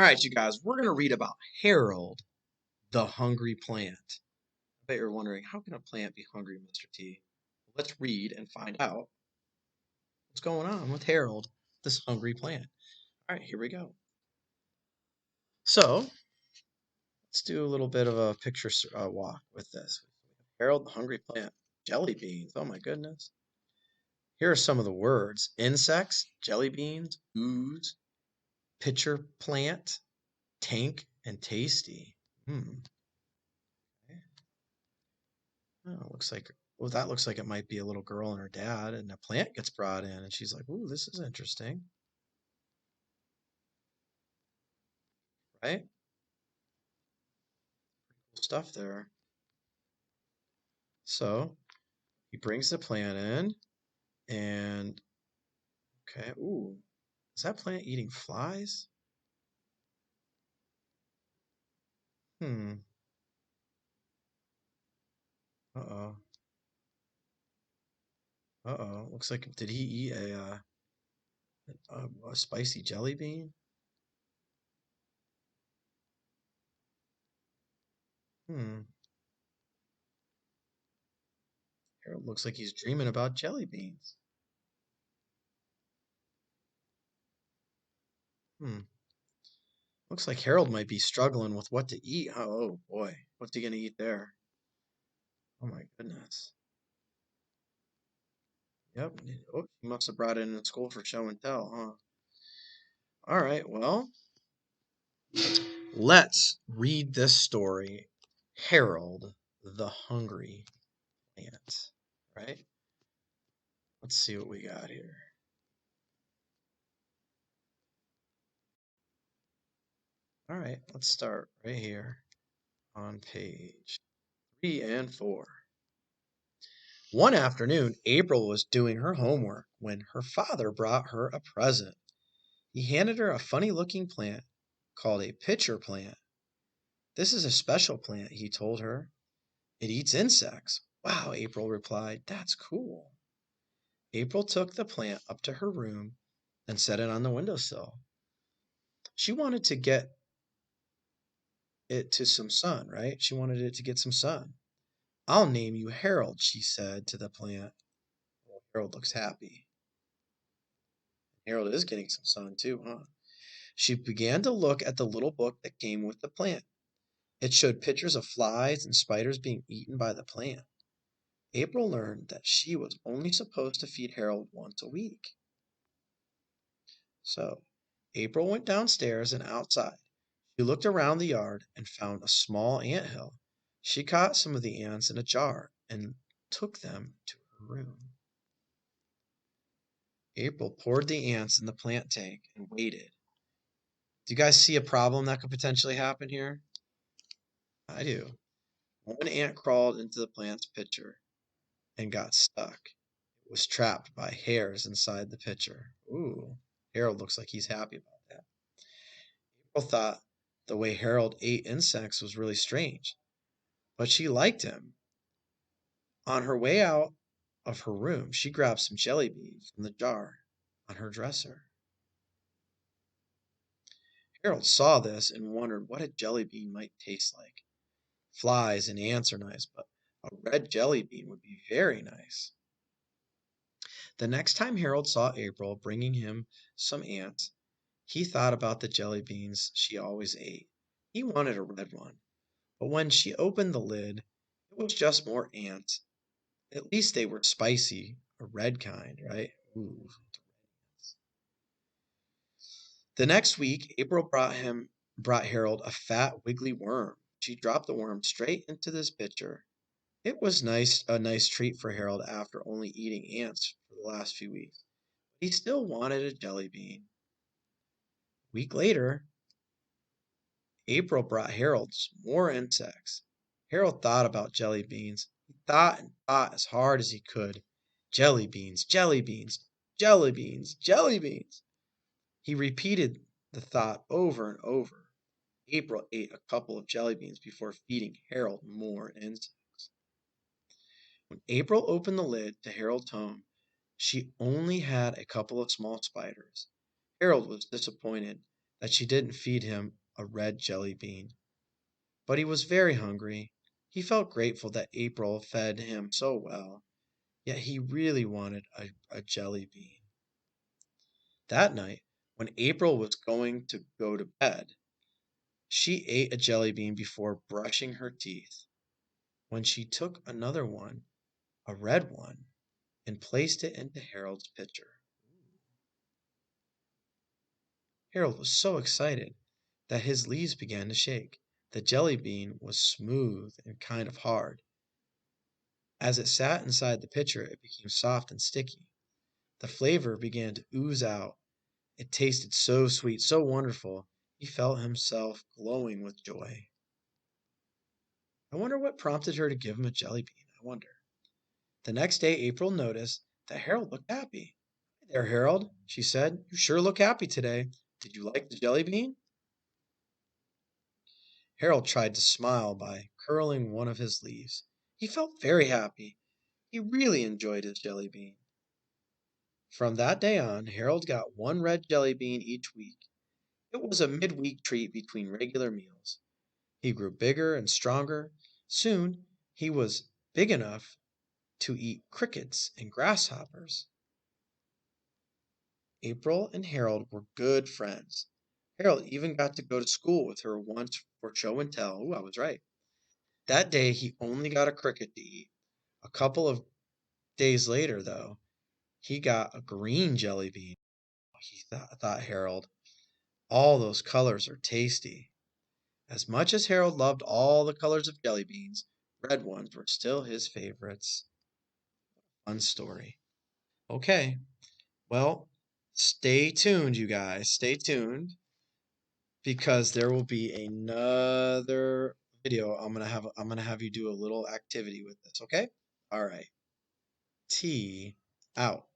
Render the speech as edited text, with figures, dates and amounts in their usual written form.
All right, you guys, we're going to read about Harold, the hungry plant. I bet you're wondering, how can a plant be hungry, Mr. T? Let's read and find out what's going on with Harold, this hungry plant. All right, here we go. So, let's do a little bit of a picture walk with this. Harold, the hungry plant. Jelly beans. Oh my goodness. Here are some of the words: insects, jelly beans, ooze, pitcher plant, tank, and tasty. Hmm. Oh, looks like that looks like it might be a little girl and her dad, and a plant gets brought in, and she's like, "Ooh, this is interesting," right? Cool stuff there. So he brings the plant in, and okay, ooh, is that plant eating flies? Hmm. Uh-oh. Uh-oh. Looks like did he eat a spicy jelly bean? Hmm. Harold looks like he's dreaming about jelly beans. Hmm. Looks like Harold might be struggling with what to eat. Oh boy, what's he gonna eat there? Oh my goodness. Yep. Oh, he must have brought it in school for show and tell, huh? All right, well, let's read this story. Harold the Hungry Ant, right? Let's see what we got here. All right, let's start right here on page 3 and 4. One afternoon, April was doing her homework when her father brought her a present. He handed her a funny looking plant called a pitcher plant. This is a special plant, he told her. It eats insects. Wow, April replied. That's cool. April took the plant up to her room and set it on the windowsill. She wanted to get it to some sun, right? She wanted it to get some sun. I'll name you Harold, she said to the plant. Well, Harold looks happy. Harold is getting some sun too, huh? She began to look at the little book that came with the plant. It showed pictures of flies and spiders being eaten by the plant. April learned that she was only supposed to feed Harold once a week. So April went downstairs and outside. She looked around the yard and found a small ant hill. She caught some of the ants in a jar and took them to her room. April poured the ants in the plant tank and waited. Do you guys see a problem that could potentially happen here? I do. One ant crawled into the plant's pitcher and got stuck. It was trapped by hairs inside the pitcher. Ooh, Harold looks like he's happy about that. April thought the way Harold ate insects was really strange, but she liked him. On her way out of her room, she grabbed some jelly beans from the jar on her dresser. Harold saw this and wondered what a jelly bean might taste like. Flies and ants are nice, but a red jelly bean would be very nice. The next time Harold saw April bringing him some ants, he thought about the jelly beans she always ate. He wanted a red one, but when she opened the lid, it was just more ants. At least they were spicy, a red kind, right? Ooh. The next week, April brought Harold a fat, wiggly worm. She dropped the worm straight into this pitcher. It was a nice treat for Harold after only eating ants for the last few weeks. He still wanted a jelly bean. A week later, April brought Harold some more insects. Harold thought about jelly beans. He thought and thought as hard as he could. Jelly beans, jelly beans, jelly beans, jelly beans. He repeated the thought over and over. April ate a couple of jelly beans before feeding Harold more insects. When April opened the lid to Harold's home, she only had a couple of small spiders. Harold was disappointed. that she didn't feed him a red jelly bean. But he was very hungry. He felt grateful that April fed him so well, yet he really wanted a jelly bean. That night, when April was going to go to bed, she ate a jelly bean before brushing her teeth. When she took another one, a red one, and placed it into Harold's pitcher. Harold was so excited that his leaves began to shake. The jelly bean was smooth and kind of hard. As it sat inside the pitcher, it became soft and sticky. The flavor began to ooze out. It tasted so sweet, so wonderful. He felt himself glowing with joy. I wonder what prompted her to give him a jelly bean. I wonder. The next day, April noticed that Harold looked happy. "Hi there, Harold," she said. "You sure look happy today. Did you like the jelly bean?" Harold tried to smile by curling one of his leaves. He felt very happy. He really enjoyed his jelly bean. From that day on, Harold got one red jelly bean each week. It was a midweek treat between regular meals. He grew bigger and stronger. Soon he was big enough to eat crickets and grasshoppers. April and Harold were good friends. Harold even got to go to school with her once for show and tell. Ooh, I was right. That day he only got a cricket to eat. A couple of days later, though, he got a green jelly bean. Thought Harold. All those colors are tasty. As much as Harold loved all the colors of jelly beans, red ones were still his favorites. Fun story. Okay, well, stay tuned, you guys. Stay tuned because there will be another video. I'm gonna have you do a little activity with this, okay? All right. T out.